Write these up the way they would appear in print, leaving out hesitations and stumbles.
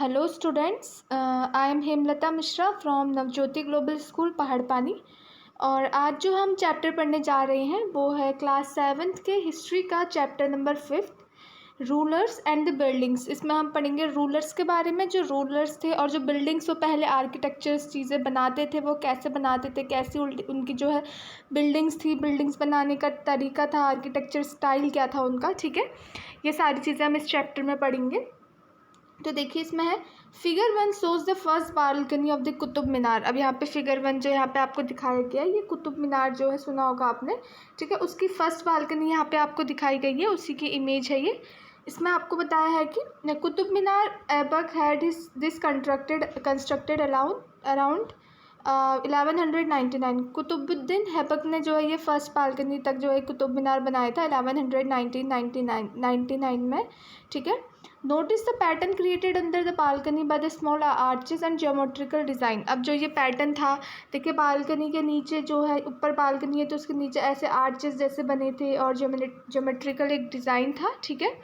Hello students, I am Hemlata Mishra from Navjyoti global school Paharpani. और आज जो हम चैप्टर पढ़ने जा रहे हैं वो है क्लास 7th के हिस्ट्री का chapter number 5th, rulers and the buildings. इसमें हम पढ़ेंगे रूलर्स के बारे में, जो रूलर्स थे और जो बिल्डिंग्स वो पहले आर्किटेक्चर्स चीज़ें बनाते थे वो कैसे बनाते थे, कैसी उनकी जो है बिल्डिंग्स थी, बिल्डिंग्स बनाने का तरीका था, आर्किटेक्चर स्टाइल क्या था उनका। ठीक है, ये सारी चीज़ें हम इस चैप्टर में पढ़ेंगे। तो देखिए इसमें है figure 1 shows the first balcony of the Qutub Minar. अब यहाँ पे फिगर 1 जो यहाँ पे आपको दिखाया गया है, ये कुतुब मीनार जो है सुना होगा आपने। ठीक है, उसकी फर्स्ट बालकनी यहाँ पे आपको दिखाई गई है, उसी की इमेज है ये। इसमें आपको बताया है कि Qutub Minar Aibak had this constructed around 1199। Qutubuddin Aibak ने जो है ये फर्स्ट बालकनी तक जो है कुतुब मीनार बनाया था 1199 में। ठीक है, notice the pattern created under the balcony by the small arches and geometrical design. अब जो ये पैटर्न था, देखिए बालकनी के नीचे जो है, ऊपर बालकनी है तो उसके नीचे ऐसे आर्चेस जैसे बने थे और ज्योमेट्रिकल एक डिज़ाइन था। ठीक है,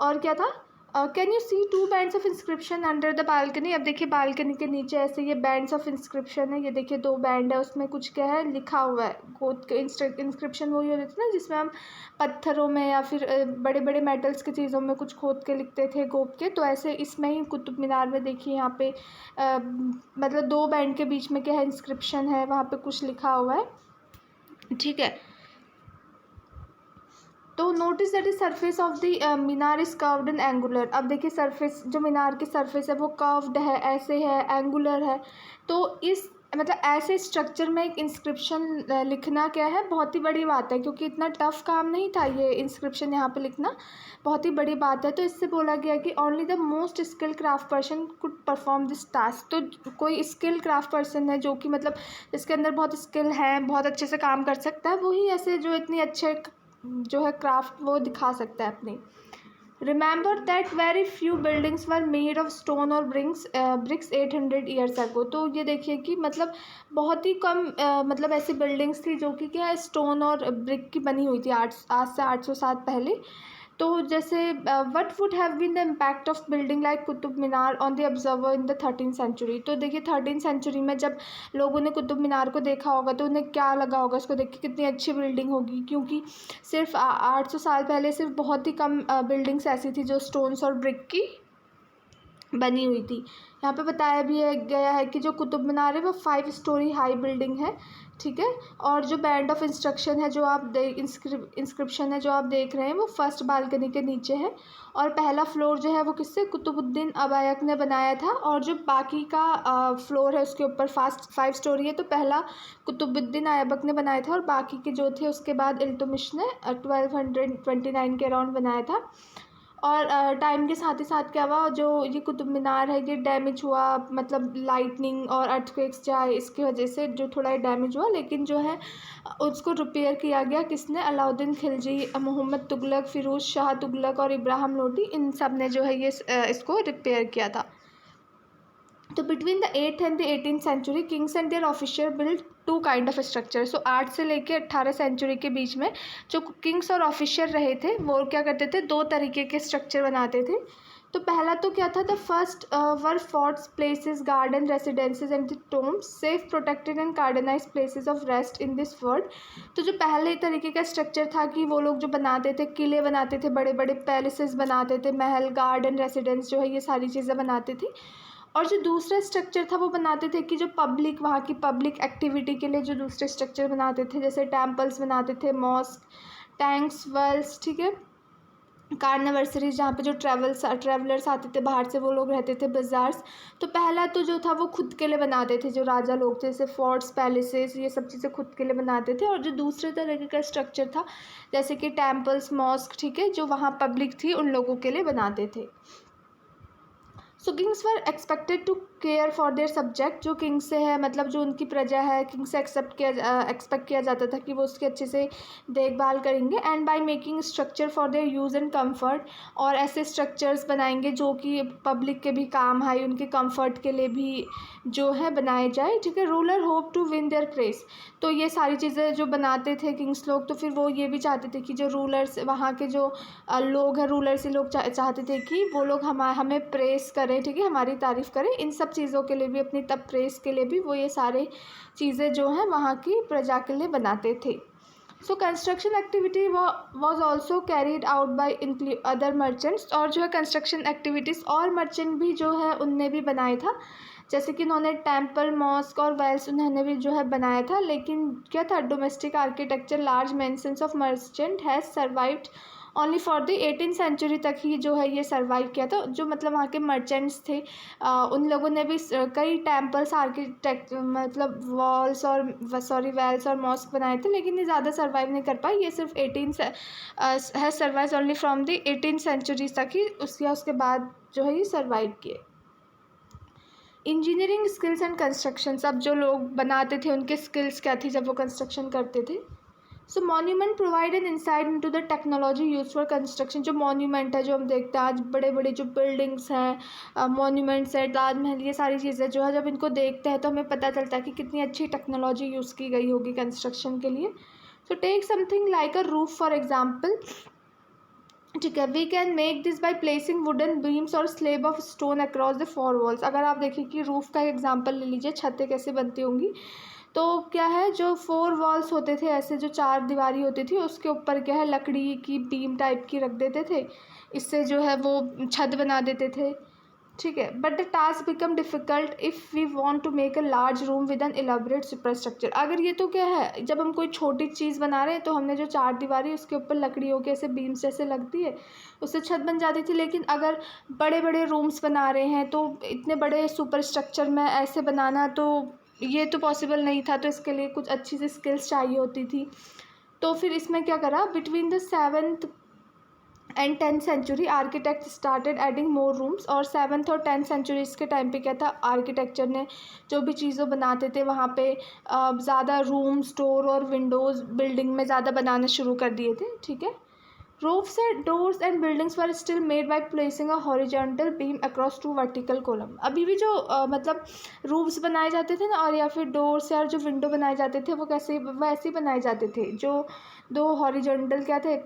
और क्या था, can you see 2 bands of inscription under the balcony. अब देखिए बालकनी के नीचे ऐसे ये बैंड्स ऑफ इंस्क्रिप्शन है, ये देखिए 2 बैंड है, उसमें कुछ क्या है लिखा हुआ है। गोद के इंस्क्रिप्शन वही होते थे ना जिसमें हम पत्थरों में या फिर बड़े बड़े मेटल्स की चीज़ों में कुछ खोद के लिखते थे गोद के, तो ऐसे इसमें ही कुतुब मीनार में देखिए यहाँ पे मतलब 2 बैंड के बीच में क्या है, इंस्क्रिप्शन है, वहाँ पे कुछ लिखा हुआ है। ठीक है, तो notice that is surface of the Minar is curved and angular. अब देखिए सरफेस, जो मीनार की सरफेस है वो कर्व्ड है, ऐसे है, एंगुलर है। तो इस मतलब ऐसे स्ट्रक्चर में एक इंस्क्रिप्शन लिखना क्या है, बहुत ही बड़ी बात है, क्योंकि इतना टफ काम नहीं था ये इंस्क्रिप्शन यहाँ पे लिखना, बहुत ही बड़ी बात है। तो इससे बोला गया कि only the most skilled craft person could perform this task. तो कोई स्किल्ड क्राफ्ट पर्सन है जो कि मतलब जिसके अंदर बहुत स्किल है, बहुत अच्छे से काम कर सकता है, वही ऐसे जो इतनी अच्छे जो है क्राफ्ट वो दिखा सकता है अपनी। Remember that very few buildings were made of stone और ब्रिक्स 800 ईयर्स अगो। तो ये देखिए कि मतलब बहुत ही कम मतलब ऐसी बिल्डिंग्स थी जो कि क्या है, स्टोन और ब्रिक की बनी हुई थी आज से 800 साल पहले। तो जैसे what would have been the impact of building like Qutub Minar on the observer in the 13th century. तो देखिए 13th सेंचुरी में जब लोगों ने कुतुब मीनार को देखा होगा तो उन्हें क्या लगा होगा, उसको देख के कितनी अच्छी बिल्डिंग होगी, क्योंकि सिर्फ 800 साल पहले सिर्फ बहुत ही कम बिल्डिंग्स ऐसी थी जो स्टोन्स और ब्रिक की बनी हुई थी। यहाँ पे बताया भी गया है कि जो कुतुब मीनार है वो 5 स्टोरी हाई बिल्डिंग है। ठीक है, और जो बैंड ऑफ इंस्ट्रक्शन है जो आप इंस्क्रिप्शन है जो आप देख रहे हैं वो फर्स्ट बालकनी के नीचे है। और पहला फ्लोर जो है वो किससे, कुतुबुद्दीन ऐबक ने बनाया था, और जो बाकी का फ्लोर है उसके ऊपर 5 स्टोरी है, तो पहला कुतुबुद्दीन ऐबक ने बनाया था और बाकी के जो थे उसके बाद इल्तुतमिश ने 1229 के अराउंड बनाया था। और टाइम के साथ ही साथ क्या हुआ, जो ये कुतुब मीनार है ये डैमेज हुआ, मतलब लाइटनिंग और अर्थक्वेक्स जाए इसकी वजह से जो थोड़ा डैमेज हुआ, लेकिन जो है उसको रिपेयर किया गया किसने, अलाउद्दीन खिलजी, मोहम्मद तुगलक, फिरोज़ शाह तुगलक और इब्राहिम लोदी, इन सब ने जो है ये इसको रिपेयर किया था। तो between the 8th and the 18th century kings and their official build 2 kind of structure. So 8 से लेके 18 सेंचुरी के बीच में जो किंग्स और ऑफिशियल रहे थे वो क्या करते थे, 2 तरीके के स्ट्रक्चर बनाते थे। तो पहला तो क्या था, the first were forts, places, garden, residences and the tombs, safe, protected and gardenise places of rest in this world. तो जो पहले तरीके का स्ट्रक्चर था कि वो लोग जो बनाते थे, किले बनाते थे, बड़े बड़े पैलेसेस बनाते थे, महल, गार्डन, रेसिडेंस जो है ये सारी चीज़ें बनाते थे। और जो दूसरा स्ट्रक्चर था वो बनाते थे कि जो पब्लिक, वहाँ की पब्लिक एक्टिविटी के लिए जो दूसरे स्ट्रक्चर बनाते थे, जैसे टेम्पल्स बनाते थे, मॉस्क, टैंक्स, वेल्स, ठीक है, कार्निवर्सरीज जहाँ पे जो ट्रैवलर्स आते थे बाहर से, वो लोग रहते थे, बाज़ार्स। तो पहला तो जो था वो खुद के लिए बनाते थे, जो राजा लोग थे, जैसे फोर्ट्स, पैलेसेस, ये सब चीज़ें खुद के लिए बनाते थे। और जो दूसरे तरीके का स्ट्रक्चर था जैसे कि टेम्पल्स, मॉस्क, ठीक है, जो वहाँ पब्लिक थी उन लोगों के लिए बनाते थे। So kings were expected to care for their subject, जो किंग से है मतलब जो उनकी प्रजा है, किंग से एक्सपेक्ट किया जाता था कि वो उसकी अच्छे से देखभाल करेंगे। And by making structure for their use and comfort, और ऐसे स्ट्रक्चर्स बनाएंगे जो कि पब्लिक के भी काम आए, उनके कंफर्ट के लिए भी जो है बनाए जाए, ठीक है। Ruler hope to win their praise, तो ये सारी चीज़ें जो बनाते थे किंग्स लोग, तो फिर वो ये भी चाहते थे कि जो रूलर्स वहाँ के जो लोग हैं, रूलर से लोग चाहते थे कि वो लोग हमें प्रेस करें, ठीक है, हमारी तारीफ़ करें। इन सब चीज़ों के लिए भी, अपनी तब प्रेस के लिए भी वो ये सारे चीज़ें जो हैं वहाँ की प्रजा के लिए बनाते थे। So construction activity was also carried out by other merchants, और जो है कंस्ट्रक्शन एक्टिविटीज़ और मर्चेंट भी जो है उनने भी बनाया था, जैसे कि उन्होंने टेम्पल, मॉस्क और वेल्स उन्होंने भी जो है बनाया था। लेकिन क्या था, domestic architecture large mansions of merchant has survived only for the 18th century तक ही जो है ये सर्वाइव किया था। जो मतलब वहाँ के मर्चेंट्स थे, उन लोगों ने भी कई टेम्पल्स, आर्किटेक्ट मतलब वॉल्स और वेल्स और मॉस्क बनाए थे, लेकिन ये ज़्यादा सर्वाइव नहीं कर पाए। ये सिर्फ 18 है survive only from the 18th century तक ही, उसके बाद जो है ये सर्वाइव किए। इंजीनियरिंग स्किल्स एंड कंस्ट्रक्शन, अब जो लोग बनाते थे उनके स्किल्स क्या थी जब वो कंस्ट्रक्शन करते थे। So monument provide an insight into the technology use for construction, जो मॉन्यूमेंट है जो हम देखते हैं आज, बड़े बड़े जो बिल्डिंग्स हैं, मॉन्यूमेंट्स है, ताजमहल, ये सारी चीज़ें जो है जब इनको देखते हैं तो हमें पता चलता है कि कितनी अच्छी टेक्नोलॉजी यूज़ की गई होगी कंस्ट्रक्शन के लिए। So take something like a roof for example, ठीक है, we can make this by placing wooden beams और slab of stone across the 4 walls. अगर आप देखिए कि रूफ़ का एग्जांपल ले लीजिए, छतें कैसे बनती होंगी, तो क्या है, जो 4 वॉल्स होते थे, ऐसे जो 4 दीवारी होती थी, उसके ऊपर क्या है, लकड़ी की बीम टाइप की रख देते थे, इससे जो है वो छत बना देते थे, ठीक है। But the task become difficult if we want to make a large room with an elaborate superstructure. अगर ये तो क्या है, जब हम कोई छोटी चीज़ बना रहे हैं तो हमने जो 4 दीवारी उसके ऊपर लकड़ियों के ऐसे बीम्स जैसे लगती है, उससे छत बन जाती थी। लेकिन अगर बड़े बड़े रूम्स बना रहे हैं तो इतने बड़े सुपरस्ट्रक्चर में ऐसे बनाना, तो ये तो पॉसिबल नहीं था, तो इसके लिए कुछ अच्छी सी स्किल्स चाहिए होती थी। तो फिर इसमें क्या करा, between the 7th and 10th century architect started adding more rooms, और 7th और 10th सेंचुरीज़ के टाइम पे क्या था, आर्किटेक्चर ने जो भी चीज़ों बनाते थे वहाँ पे ज़्यादा रूम्स, डोर और विंडोज़ बिल्डिंग में ज़्यादा बनाना शुरू कर दिए थे, ठीक है। Roofs and doors and buildings were still made by placing a horizontal beam across 2 vertical column. अभी भी जो मतलब रूफ्स बनाए जाते थे ना, और या फिर डोर्स या जो विंडो बनाए जाते थे, वो वैसे ही बनाए जाते थे, जो 2 हॉरिजॉन्टल क्या थे,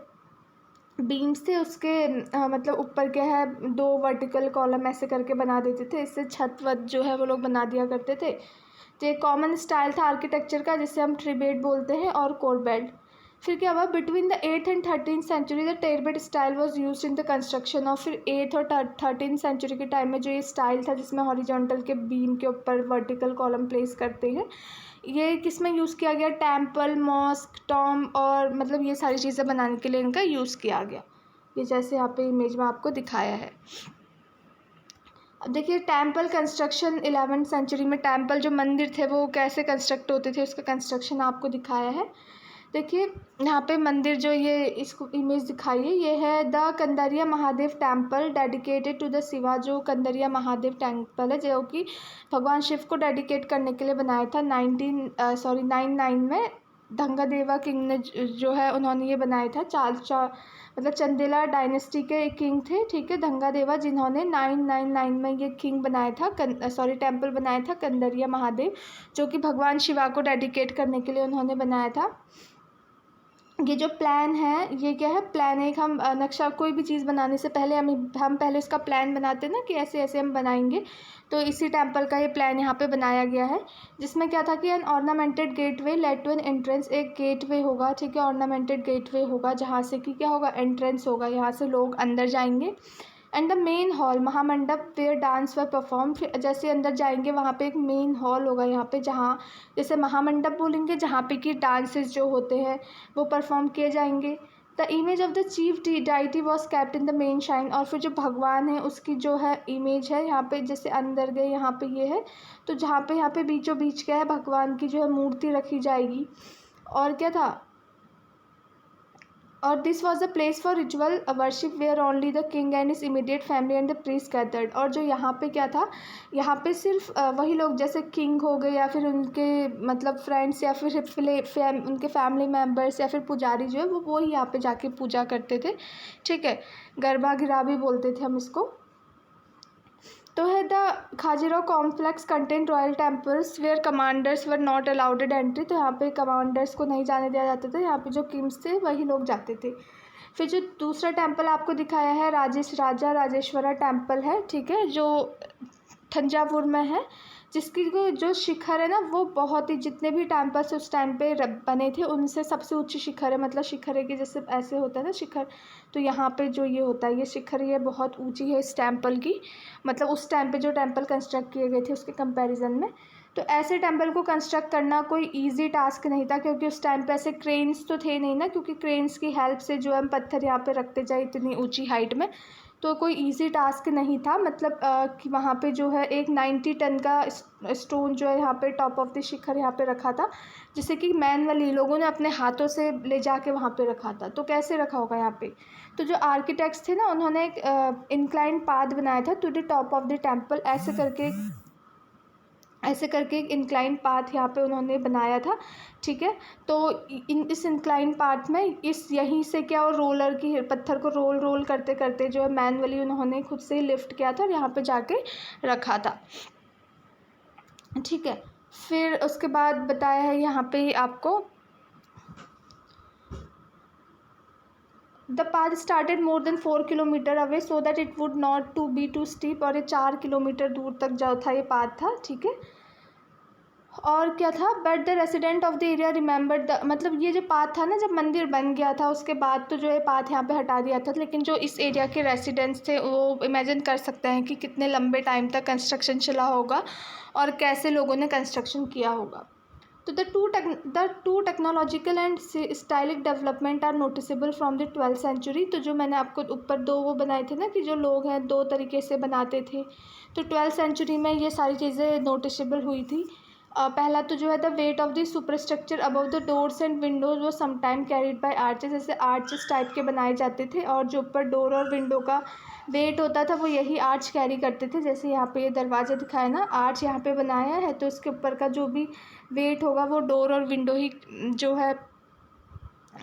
बीम्स थे, उसके मतलब ऊपर क्या है, 2 वर्टिकल कॉलम ऐसे करके बना देते थे, इससे छत वत जो है वो लोग बना दिया करते थे। तो एक कॉमन स्टाइल था आर्किटेक्चर का, जिसे हम ट्रिबेट बोलते हैं, और कोरबेट। फिर क्या हुआ, between the 8th and 13th century the trabeate style was used in the construction. और फिर 8th और 13th सेंचुरी के टाइम में जो ये स्टाइल था, जिसमें हॉरिजॉन्टल के बीम के ऊपर वर्टिकल कॉलम प्लेस करते हैं, ये किस में यूज़ किया गया, टेम्पल, मॉस्क, टॉम और मतलब ये सारी चीज़ें बनाने के लिए इनका यूज़ किया गया। ये जैसे यहाँ पे इमेज में आपको दिखाया है। अब देखिए टेम्पल कंस्ट्रक्शन 11th सेंचुरी में टेम्पल जो मंदिर थे वो कैसे कंस्ट्रक्ट होते थे, उसका कंस्ट्रक्शन आपको दिखाया है। देखिए यहाँ पे मंदिर जो ये इसको इमेज दिखाई है, ये है the Kandariya Mahadev temple dedicated to the Shiva. जो कंदरिया महादेव टेम्पल है जो कि भगवान शिव को डेडिकेट करने के लिए बनाया था 99 में धंगादेवा किंग ने जो है उन्होंने ये बनाया था। मतलब चंदेला डायनेस्टी के किंग थे, ठीक है, धंगादेवा, जिन्होंने 999 में ये किंग बनाया था, टेम्पल बनाया था कंदरिया महादेव, जो कि भगवान शिवा को डेडिकेट करने के लिए उन्होंने बनाया था। ये जो प्लान है, ये क्या है, प्लान एक हम नक्शा, कोई भी चीज़ बनाने से पहले हम पहले उसका प्लान बनाते हैं ना कि ऐसे ऐसे हम बनाएंगे, तो इसी टेम्पल का ये प्लान यहाँ पे बनाया गया है, जिसमें क्या था कि an ornamented gateway led to an entrance. एक गेटवे होगा, ठीक है, ऑर्नामेंटेड गेटवे होगा, जहाँ से कि क्या होगा, एंट्रेंस होगा, यहाँ से लोग अंदर जाएंगे। And the main hall mahamandapa where dance were perform. फिर जैसे अंदर जाएंगे वहाँ पे एक मेन हॉल होगा यहाँ पे, जहाँ जैसे महामंडप बोलेंगे, जहाँ पे कि डांसेस जो होते हैं वो परफॉर्म किए जाएंगे। The image of the chief deity was kept in the main shine. और फिर जो भगवान है उसकी जो है इमेज है यहाँ पे, जैसे अंदर गए यहाँ पे ये है, तो जहाँ पे यहाँ पे बीचों बीच क्या है, भगवान की जो है मूर्ति रखी जाएगी। और क्या था, और this was the place for ritual worship where only the king and his immediate family and the priest gathered. और जो यहाँ पे क्या था, यहाँ पे सिर्फ वही लोग जैसे किंग हो गए या फिर उनके मतलब फ्रेंड्स या फिर उनके फैमिली मेम्बर्स या फिर पुजारी जो है वो ही यहाँ पे जाके पूजा करते थे, ठीक है। गर्भागिरा भी बोलते थे हम इसको। तो है the Khajuraho complex content royal temples where commanders were not allowed entry. तो यहाँ पे कमांडर्स को नहीं जाने दिया जाता था, यहाँ पे जो किंग्स थे वही लोग जाते थे। फिर जो दूसरा टेम्पल आपको दिखाया है राजा राजेश्वरा टेम्पल है, ठीक है, जो थंजावुर में है, जिसकी जो शिखर है ना वो बहुत ही, जितने भी टेम्पल्स उस टाइम पे बने थे उनसे सबसे ऊंची शिखर है। मतलब शिखर है कि जैसे ऐसे होता है ना शिखर, तो यहाँ पे जो ये होता है ये शिखर, ये बहुत ऊंची है इस टेम्पल की। मतलब उस टाइम पे जो टेम्पल कंस्ट्रक्ट किए गए थे उसके कंपैरिजन में। तो ऐसे टेम्पल को कंस्ट्रक्ट करना कोई ईजी टास्क नहीं था, क्योंकि उस टाइम पे ऐसे क्रेन्स तो थे नहीं ना, क्योंकि क्रेन्स की हेल्प से जो हम पत्थर यहाँ पे रखते जाए इतनी ऊंची हाइट में, तो कोई इजी टास्क नहीं था। मतलब कि वहाँ पे जो है एक 90 टन का स्टोन जो है यहाँ पे टॉप ऑफ द शिखर यहाँ पे रखा था, जिसे कि मैनुअली लोगों ने अपने हाथों से ले जाके वहाँ पे रखा था। तो कैसे रखा होगा यहाँ पे, तो जो आर्किटेक्ट्स थे ना उन्होंने एक इंक्लाइन पाथ बनाया था to the top of the temple. ऐसे करके एक इंक्लाइन पाथ यहाँ पे उन्होंने बनाया था, ठीक है। तो इस इंक्लाइन पाथ में यहीं से क्या, और रोलर की पत्थर को रोल करते करते जो है मैनुअली उन्होंने खुद से लिफ्ट किया था और यहाँ पे जाके रखा था, ठीक है। फिर उसके बाद बताया है यहाँ पे आपको the path started more than 4 kilometre away so that it would not to be too steep. और ये 4 किलोमीटर दूर तक जो था ये पाथ था, ठीक है। और क्या था, but the resident of the area remembered the, मतलब ये जो पाथ था ना जब मंदिर बन गया था उसके बाद तो जो है पाथ यहाँ पे हटा दिया था, लेकिन जो इस एरिया के रेसिडेंट्स थे वो इमेजिन कर सकते हैं कि कितने लंबे टाइम तक कंस्ट्रक्शन चला होगा और कैसे लोगों ने कंस्ट्रक्शन किया होगा। तो the two technological and stylistic development are noticeable from the 12th century. तो जो मैंने आपको ऊपर दो वो बनाए थे ना कि जो लोग हैं दो तरीके से बनाते थे, तो 12th सेंचुरी में ये सारी चीज़ें नोटिसेबल हुई थी। पहला तो जो है the weight of the superstructure above the doors and Windows वो समटाइम कैरिड बाय आर्चेस। जैसे आर्चेस टाइप के बनाए जाते थे और जो ऊपर डोर और विंडो का वेट होता था वो यही आर्च कैरी करते थे। जैसे यहाँ पे ये दरवाज़ा दिखाया ना, आर्च यहाँ पे बनाया है तो इसके ऊपर का जो भी वेट होगा वो डोर और विंडो ही जो है,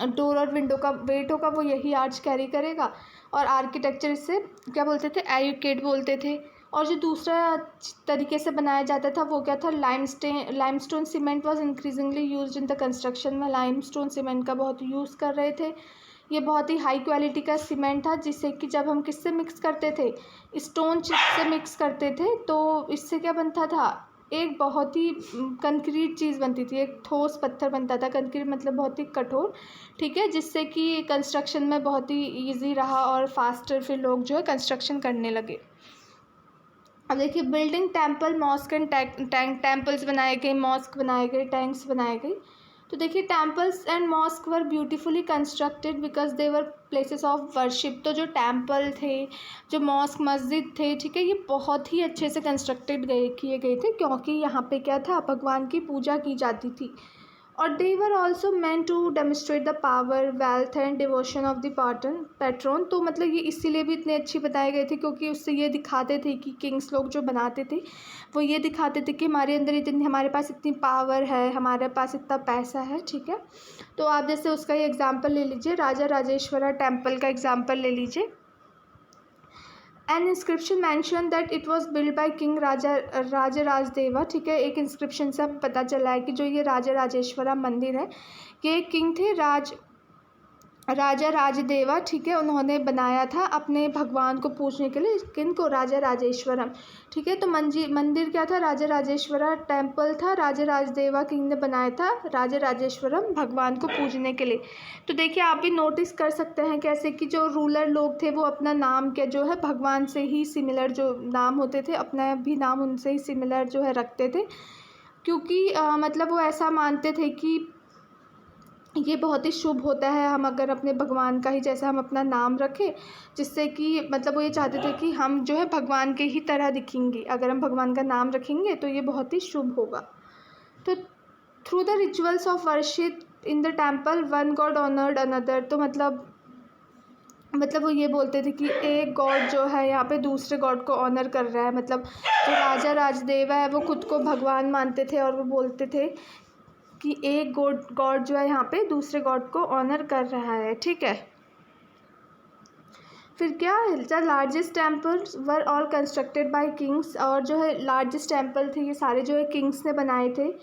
डोर और विंडो का वेट होगा वो यही आर्च कैरी करेगा। और आर्किटेक्चर इससे क्या बोलते थे, एयुकेट बोलते थे। और जो दूसरा तरीके से बनाया जाता था वो क्या था, limestone cement was increasingly used in the construction. में लाइमस्टोन सीमेंट का बहुत यूज़ कर रहे थे। ये बहुत ही हाई क्वालिटी का सीमेंट था, जिससे कि जब हम किससे मिक्स करते थे, स्टोन चिप से मिक्स करते थे, तो इससे क्या बनता था, एक बहुत ही कंक्रीट चीज़ बनती थी, एक ठोस पत्थर बनता था। कंक्रीट मतलब बहुत ही कठोर, ठीक है, जिससे कि कंस्ट्रक्शन में बहुत ही ईजी रहा और फास्टर फिर लोग जो है कंस्ट्रक्शन करने लगे। अब देखिए building temple mosque and temples बनाए गए, मॉस्क बनाए गए, टैंक्स बनाए गए। तो देखिए temples and mosque were beautifully constructed because they were places of worship. तो जो टेम्पल थे, जो मॉस्क मस्जिद थे, ठीक है, ये बहुत ही अच्छे से कंस्ट्रक्टेड किए गए थे, क्योंकि यहाँ पे क्या था, भगवान की पूजा की जाती थी। और they were also meant to demonstrate the power, wealth and devotion of the patron. तो मतलब ये इसीलिए भी इतने अच्छी बताए गए थे क्योंकि उससे ये दिखाते थे कि किंग्स लोग जो बनाते थे वो ये दिखाते थे कि हमारे अंदर इतनी, हमारे पास इतनी पावर है, हमारे पास इतना पैसा है, ठीक है। तो आप जैसे उसका ये एग्जाम्पल ले लीजिए, राजा राजेश्वरा टेम्पल का एग्जाम्पल ले लीजिए। An inscription mention that it was build by king Raja Rajadeva, ठीक है। एक इंस्क्रिप्शन से हमें पता चला है कि जो ये राजा राजेश्वरा मंदिर है ये किंग थे राजा राजदेवा, ठीक है, उन्होंने बनाया था अपने भगवान को पूजने के लिए। किनको, राजा राजेश्वरम, ठीक है। तो मंदिर क्या था, राजा राजेश्वरा टेम्पल था, राजा राजदेवा किंग ने बनाया था राजा राजेश्वरम भगवान को पूजने के लिए। तो देखिए आप भी नोटिस कर सकते हैं कैसे कि जो रूलर लोग थे वो अपना नाम क्या जो है भगवान से ही सिमिलर जो नाम होते थे, अपना भी नाम उनसे ही सिमिलर जो है रखते थे, क्योंकि मतलब वो ऐसा मानते थे कि ये बहुत ही शुभ होता है हम अगर अपने भगवान का ही जैसा हम अपना नाम रखें, जिससे कि मतलब वो ये चाहते थे कि हम जो है भगवान के ही तरह दिखेंगे, अगर हम भगवान का नाम रखेंगे तो ये बहुत ही शुभ होगा। तो through the rituals of worship in the temple one God honoured another. तो मतलब वो ये बोलते थे कि एक गॉड जो है यहाँ पे दूसरे गॉड को ऑनर कर रहा है। मतलब जो राजा राजदेव है वो खुद को भगवान मानते थे और वो बोलते थे कि एक गॉड जो है यहाँ पे दूसरे गॉड को ऑनर कर रहा है, ठीक है। फिर क्या the largest temples were all constructed by Kings, और जो है लार्जेस्ट टेम्पल थे ये सारे जो है किंग्स ने बनाए थे।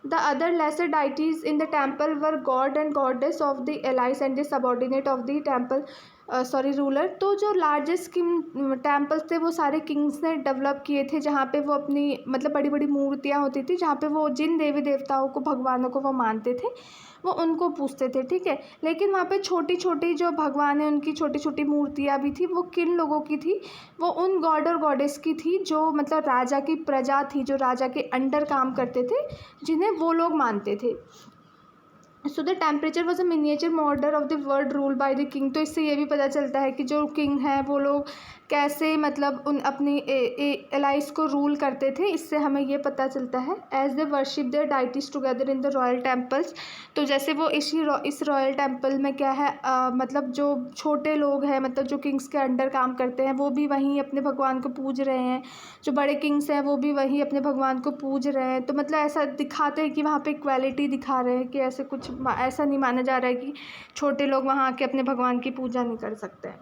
The other lesser deities in the temple were god and goddess of the allies and the subordinate of the temple ruler. तो जो लार्जेस्ट टेम्पल्स थे वो सारे किंग्स ने डेवलप किए थे, जहाँ पे वो अपनी मतलब बड़ी बड़ी मूर्तियाँ होती थी, जहाँ पे वो जिन देवी देवताओं को भगवानों को वो मानते थे वो उनको पूजते थे, ठीक है। लेकिन वहाँ पे छोटी छोटी जो भगवान है उनकी छोटी छोटी मूर्तियाँ भी थी, वो किन लोगों की थी, वो उन गॉड और गॉडेस की थी जो मतलब राजा की प्रजा थी, जो राजा के अंडर काम करते थे, जिन्हें वो लोग मानते थे। So the temperature was a miniature model of the world rule by the king. तो इससे ये भी पता चलता है कि जो किंग हैं वो लोग कैसे मतलब उन अपनी एलाइज को रूल करते थे, इससे हमें ये पता चलता है। As they worship their deities together in the royal temples. तो जैसे वो इस रॉयल टेम्पल में क्या है मतलब जो छोटे लोग हैं, मतलब जो किंग्स के अंडर काम करते हैं, वो भी वहीं अपने भगवान को पूज रहे हैं, जो बड़े किंग्स हैं वो भी वहीं अपने भगवान को पूज रहे हैं। तो मतलब ऐसा दिखाते हैं कि वहाँ पे इक्वालिटी दिखा रहे हैं कि ऐसे कुछ ऐसा नहीं माना जा रहा है कि छोटे लोग वहाँ आके अपने भगवान की पूजा नहीं कर सकते हैं,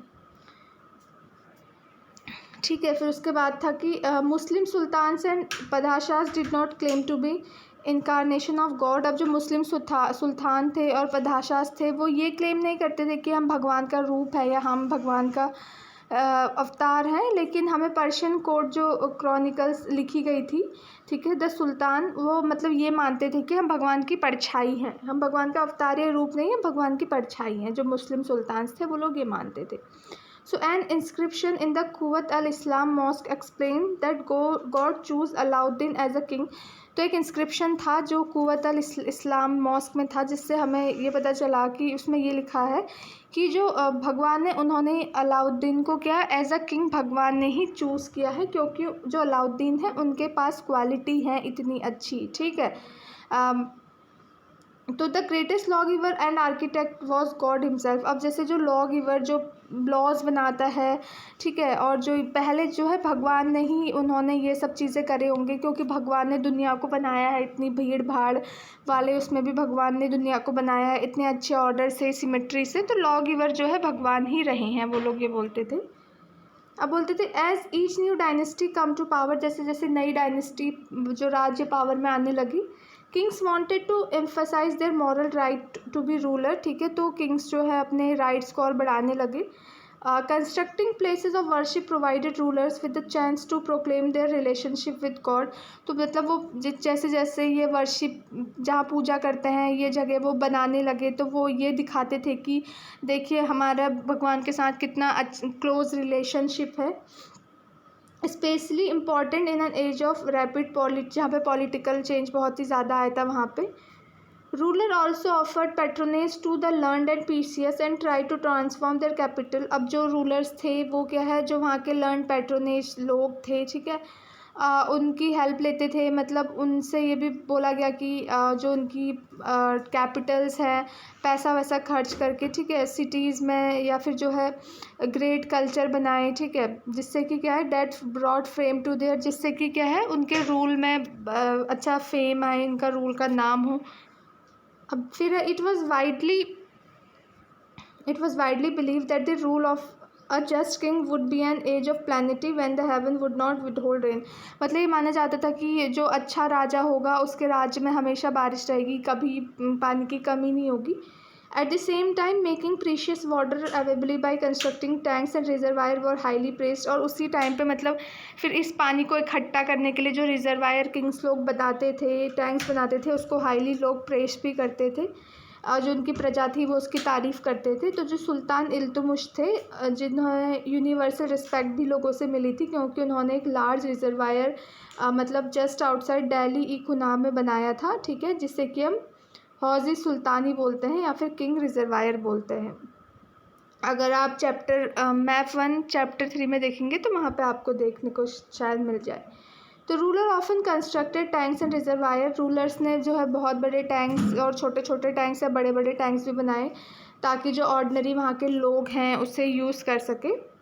ठीक है। फिर उसके बाद था कि Muslim sultans and padshahs did not claim to be incarnation of God. अब जो मुस्लिम सुल्तान थे और पदाशाहs थे वो ये क्लेम नहीं करते थे कि हम भगवान का रूप है या हम भगवान का अवतार हैं, लेकिन हमें पर्शियन कोड जो क्रॉनिकल्स लिखी गई थी, ठीक है, द सुल्तान, वो मतलब ये मानते थे कि हम भगवान की परछाई हैं, हम भगवान का अवतार या रूप नहीं है, भगवान की परछाई हैं। जो मुस्लिम सुल्तान्स थे वो लोग ये मानते थे। So an inscription in the Quwwat al-Islam mosque explained that God chose Alauddin as a king। तो एक इंस्क्रिप्शन था जो कुव्वत अल इस्लाम मॉस्क में था, जिससे हमें ये पता चला कि उसमें ये लिखा है कि जो भगवान ने उन्होंने अलाउद्दीन को क्या एज अ किंग भगवान ने ही चूज़ किया है, क्योंकि जो अलाउद्दीन है उनके पास क्वालिटी है इतनी अच्छी, ठीक है। तो the greatest law giver and architect was God himself. अब जैसे जो लॉ गिवर जो लॉज बनाता है, ठीक है, और जो पहले जो है भगवान ने ही उन्होंने ये सब चीज़ें करे होंगे, क्योंकि भगवान ने दुनिया को बनाया है इतनी भीड़ भाड़ वाले, उसमें भी भगवान ने दुनिया को बनाया है इतने अच्छे ऑर्डर से, सिमेट्री से। तो लॉ गिवर जो है भगवान ही रहे हैं, वो लोग ये बोलते थे। अब बोलते थे as each new dynasty come to power, जैसे जैसे नई डायनेस्टी जो राज्य पावर में आने लगी, kings wanted to emphasise their moral right to be ruler, ठीक है। तो किंग्स जो है अपने राइट्स को और बढ़ाने लगे। Constructing places of worship provided rulers with the chance to proclaim their relationship with God. तो मतलब वो जैसे जैसे ये वर्शिप जहाँ पूजा करते हैं ये जगह वो बनाने लगे, तो वो ये दिखाते थे कि देखिए हमारा भगवान के साथ कितना क्लोज रिलेशनशिप है। Specially important in an age of rapid जहाँ पे पॉलिटिकल चेंज बहुत ही ज़्यादा आया था वहाँ पे। Ruler also offered patronage to the learned and pious and try to transform their capital. अब जो रूलर्स थे वो क्या है, जो वहाँ के लर्न पैट्रोनेज लोग थे, ठीक है, उनकी हेल्प लेते थे। मतलब उनसे ये भी बोला गया कि जो उनकी कैपिटल्स हैं पैसा वैसा खर्च करके, ठीक है, सिटीज़ में या फिर जो है ग्रेट कल्चर बनाए, ठीक है, जिससे कि क्या है that brought fame to their, जिससे कि क्या है उनके रूल में अच्छा फेम आए, इनका रूल का नाम हो। अब फिर it was widely believe that the rule of a just king would be an age of plenty when the heaven would not withhold rain. मतलब ये माना जाता था कि जो अच्छा राजा होगा उसके राज्य में हमेशा बारिश रहेगी, कभी पानी की कमी नहीं होगी। At the same time making precious water available by constructing tanks and reservoir were highly pressed. और उसी टाइम पे मतलब फिर इस पानी को इकट्ठा करने के लिए जो रिजर्वायर किंग्स लोग बनाते थे, टैंक्स बनाते थे, उसको हाईली लोग प्रेस भी करते थे, और जो उनकी प्रजा थी वो उसकी तारीफ़ करते थे। तो जो सुल्तान इल्तुतमिश थे जिन्हें यूनिवर्सल रिस्पेक्ट भी लोगों से मिली थी, क्योंकि उन्होंने एक लार्ज रिजर्वायर मतलब जस्ट आउटसाइड दिल्ली ई खुना में बनाया था, ठीक है, जिससे कि हम हौज़ सुल्तानी बोलते हैं या फिर किंग रिजर्वायर बोलते हैं। अगर आप मैप 1 चैप्टर 3 में देखेंगे तो वहाँ पे आपको देखने को शायद मिल जाए, तो ruler often constructed tanks and reservoir, rulers ने जो है बहुत बड़े टैंक्स और छोटे छोटे टैंक्स या बड़े बड़े टैंक्स भी बनाए ताकि जो ऑर्डिनरी वहाँ के लोग हैं उसे यूज़ कर सके।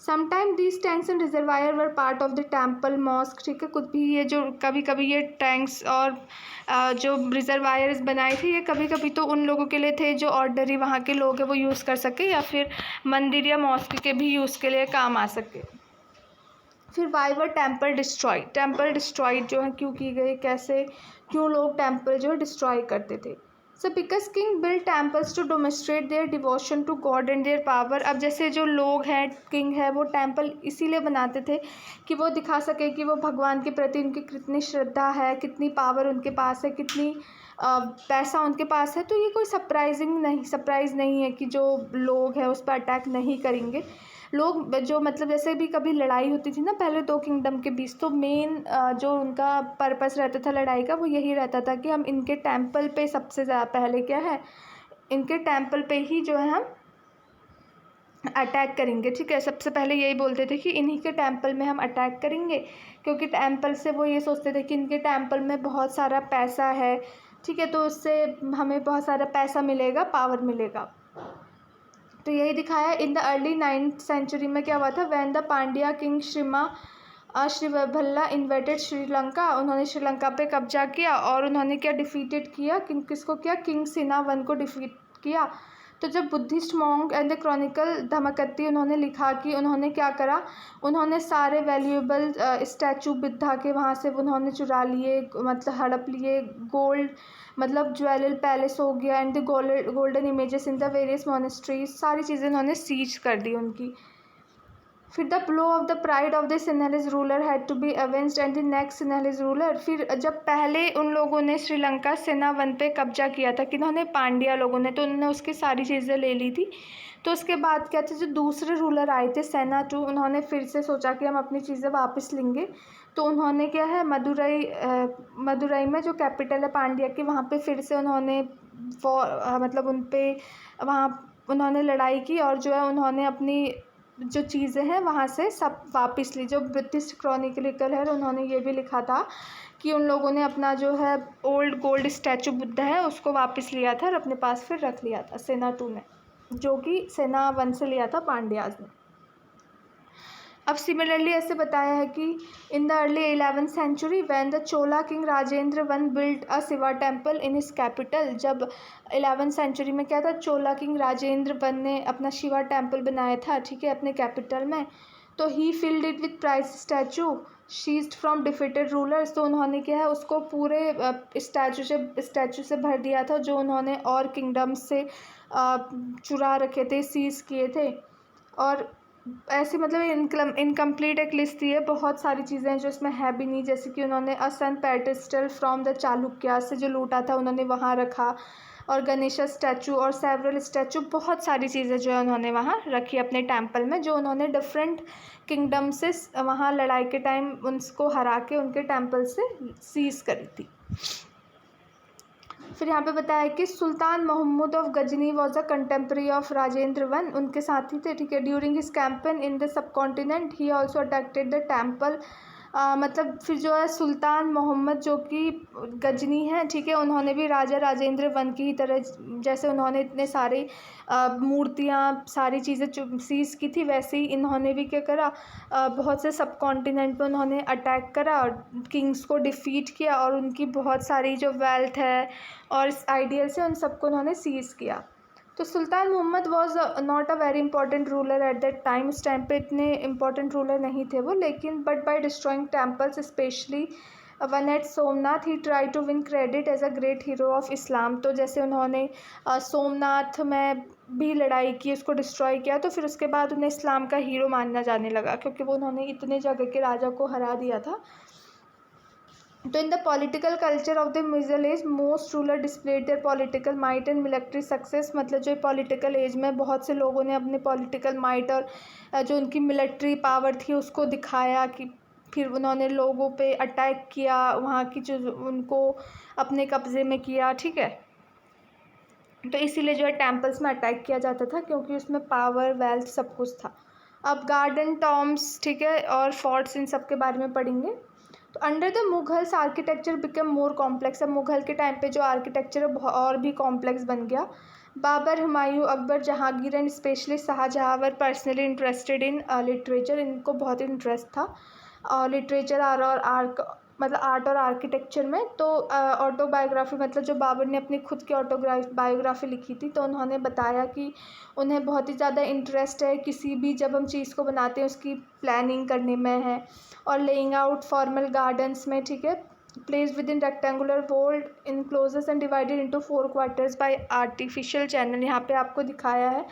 Sometime these tanks and reservoir were part of the temple mosque, ठीक है, कुछ भी ये जो कभी कभी ये टैंक्स और जो रिजर्वायर्स बनाए थे ये कभी कभी तो उन लोगों के लिए थे जो ऑर्डिनरी वहाँ के लोग हैं वो यूज़ कर सके, या फिर मंदिर या मॉस्क के भी यूज़ के लिए काम आ सके। फिर why were temple destroy, temple destroy जो है क्यों की गई, कैसे, क्यों लोग टेम्पल जो है डिस्ट्रॉय करते थे। So because king build temples to demonstrate their devotion to God and their power. अब जैसे जो लोग हैं, किंग है, वो टेम्पल इसीलिए बनाते थे कि वो दिखा सके कि वो भगवान के प्रति उनकी कितनी श्रद्धा है, कितनी पावर उनके पास है, कितनी पैसा उनके पास है। तो ये कोई सरप्राइज़ नहीं है कि जो लोग हैं उस पर अटैक नहीं करेंगे। लोग जो मतलब जैसे भी कभी लड़ाई होती थी ना पहले दो किंगडम के बीच, तो मेन जो उनका पर्पस रहता था लड़ाई का वो यही रहता था कि हम इनके टेम्पल पे सबसे ज़्यादा पहले क्या है, इनके टेम्पल पे ही जो है हम अटैक करेंगे, ठीक है। सबसे पहले यही बोलते थे कि इन्हीं के टेम्पल में हम अटैक करेंगे, क्योंकि टेम्पल से वो ये सोचते थे कि इनके टेम्पल में बहुत सारा पैसा है, ठीक है, तो उससे हमें बहुत सारा पैसा मिलेगा, पावर मिलेगा। तो यही दिखाया। इन द अर्ली 9th सेंचुरी में क्या हुआ था, when the Pandya king Srivallabha invaded Sri Lanka, उन्होंने श्रीलंका पे कब्जा किया और उन्होंने क्या डिफीटेड किया, किसको किया, किंग सिना I को डिफीट किया। तो जब Buddhist monk and the chronicle धमकत्ती उन्होंने लिखा कि उन्होंने क्या करा, उन्होंने सारे वैल्यूएबल स्टैचू बुद्धा के वहाँ से उन्होंने चुरा लिए, मतलब हड़प लिए, गोल्ड मतलब ज्वेलर पैलेस हो गया and the golden images in the various monasteries, सारी चीज़ें उन्होंने सीज कर दी उनकी। फिर the blow of the pride of the Sinhalese ruler had to be avenged and the next Sinhalese ruler. फिर जब पहले उन लोगों ने श्रीलंका सेना 1 पे कब्जा किया था, किन्होंने, पांड्या लोगों ने, तो उन्होंने उसकी सारी चीज़ें ले ली थी। तो उसके बाद क्या थे, जो दूसरे रूलर आए थे सेना 2, उन्होंने फिर से सोचा कि हम अपनी चीज़ें वापस लेंगे। तो उन्होंने क्या है, मदुरई में जो कैपिटल है पांड्या की, वहाँ पे फिर से उन्होंने मतलब उन पे वहाँ उन्होंने लड़ाई की और जो है उन्होंने अपनी जो चीज़ें हैं वहाँ से सब वापस ली। जो ब्रिटिश क्रॉनिकल है उन्होंने ये भी लिखा था कि उन लोगों ने अपना जो है ओल्ड गोल्ड स्टैचू बुद्धा है उसको वापस लिया था और अपने पास फिर रख लिया था सेना 2 ने, जो कि सेना 1 से लिया था पांड्याज ने। अब सिमिलरली ऐसे बताया है कि in the early 11th century when the Chola king Rajendra I built a Shiva temple in his capital. जब 11th सेंचुरी में क्या था, चोला किंग राजेंद्र I ने अपना शिवा टेम्पल बनाया था, ठीक है, अपने कैपिटल में। तो he filled it with prize statue seized from defeated rulers. तो उन्होंने क्या है उसको पूरे स्टैचू से भर दिया था जो उन्होंने और किंगडम्स से चुरा रखे थे, सीज किए थे। और ऐसे मतलब इनकम्प्लीट एक लिस्ट दी है, बहुत सारी चीज़ें हैं जो इसमें है भी नहीं, जैसे कि उन्होंने अ सन पेडिस्टल फ्रॉम द चालुक्या से जो लूटा था उन्होंने वहाँ रखा, और गणेशा स्टैचू और सेवरल स्टैचू, बहुत सारी चीज़ें जो है उन्होंने वहाँ रखी अपने टेम्पल में, जो उन्होंने डिफरेंट किंगडम से वहाँ लड़ाई के टाइम उनको हरा के उनके टेम्पल से सीज करी थी। फिर यहाँ पे बताया कि sultan Muhammad of Ghazni was a contemporary of Rajendra I, उनके साथी थे, ठीक है। During his campaign in the subcontinent he also attacked the temple. मतलब फिर जो है सुल्तान मोहम्मद जो कि गजनी है, ठीक है, उन्होंने भी राजा राजेंद्र I की ही तरह, जैसे उन्होंने इतने सारे मूर्तियाँ सारी चीज़ें सीज की थी, वैसे ही इन्होंने भी क्या करा, बहुत से सब कॉन्टिनेंट पे उन्होंने अटैक करा और किंग्स को डिफीट किया और उनकी बहुत सारी जो वेल्थ है और आइडियल्स है उन सबको उन्होंने सीज किया। तो sultan Muhammad was not a very important ruler at that time, उस टाइम पे इतने इंपॉर्टेंट रूलर नहीं थे वो, लेकिन but by destroying temples specially one at Somnath he try to win credit as a great hero of Islam. तो जैसे उन्होंने सोमनाथ में भी लड़ाई की, उसको डिस्ट्रॉय किया, तो फिर उसके बाद उन्हें इस्लाम का हीरो मानना जाने लगा, क्योंकि वो उन्होंने इतने जगह के राजा को हरा दिया था। तो in the political culture of the middle age most ruler displayed there political might and military success. मतलब जो पॉलिटिकल एज में बहुत से लोगों ने अपने पॉलिटिकल माइट और जो उनकी मिलिट्री पावर थी उसको दिखाया, कि फिर उन्होंने लोगों पे अटैक किया, वहाँ की जो उनको अपने कब्ज़े में किया, ठीक है। तो इसीलिए जो है टेम्पल्स में अटैक किया जाता था, क्योंकि उसमें पावर, वेल्थ, सब कुछ था। अब गार्डन, टॉम्स, ठीक है, और फोर्ट्स, इन सब के बारे में पढ़ेंगे। तो under the Mughals architecture become more complex. अब मुगल के टाइम पे जो आर्किटेक्चर है और भी कॉम्प्लेक्स बन गया। Babur, Humayun, Akbar, Jahangir and specially Shahjahan were personally interested in literature. इनको बहुत इंटरेस्ट था लिटरेचर आर्ट और आर्किटेक्चर में। तो ऑटोबायोग्राफी मतलब जो बाबर ने अपनी खुद की बायोग्राफी लिखी थी, तो उन्होंने बताया कि उन्हें बहुत ही ज़्यादा इंटरेस्ट है किसी भी, जब हम चीज़ को बनाते हैं उसकी प्लानिंग करने में है, और लेइंग आउट फॉर्मल गार्डन्स में, ठीक है। Place within rectangular walled enclosures and divided into 4 quarters by artificial channel. यहाँ पे आपको दिखाया है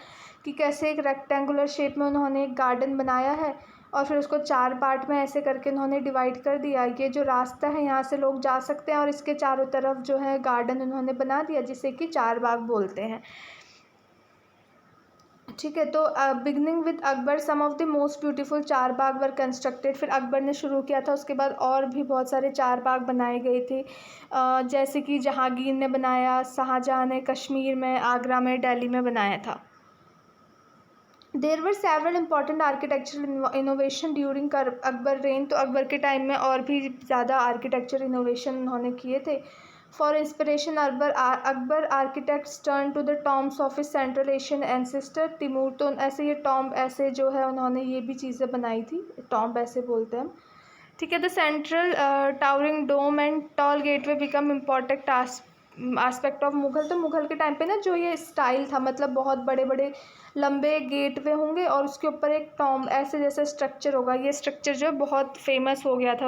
कि कैसे एक रेक्टेंगुलर शेप में उन्होंने एक गार्डन बनाया है और फिर उसको 4 पार्ट में ऐसे करके उन्होंने डिवाइड कर दिया। ये जो रास्ता है यहाँ से लोग जा सकते हैं और इसके चारों तरफ जो है गार्डन उन्होंने बना दिया, जिसे कि 4 बाग बोलते हैं, ठीक है। तो beginning with Akbar some of the most beautiful 4 bagh were constructed. फिर अकबर ने शुरू किया था, उसके बाद और भी बहुत सारे 4 बाग बनाए गए थे, जैसे कि जहांगीर ने बनाया, शाहजहाँ ने कश्मीर में, आगरा में, दिल्ली में बनाया था। There were several important architectural innovation during Akbar reign. तो अकबर के टाइम में और भी ज़्यादा आर्किटेक्चर इनोवेशन उन्होंने किए थे। For inspiration Akbar architects turn to the tombs of his Central Asian ancestor Timur. तो ऐसे ये टॉम्ब ऐसे जो है उन्होंने ये भी चीज़ें बनाई थी, टॉम्ब ऐसे बोलते हैं हम, ठीक है। The central towering dome and tall gateway become important aspect of Mughal. तो मुगल के टाइम पे ना जो ये स्टाइल था, मतलब बहुत बड़े बड़े लंबे गेटवे होंगे और उसके ऊपर एक टॉम्ब ऐसे जैसे स्ट्रक्चर होगा, ये स्ट्रक्चर जो है बहुत फेमस हो गया था।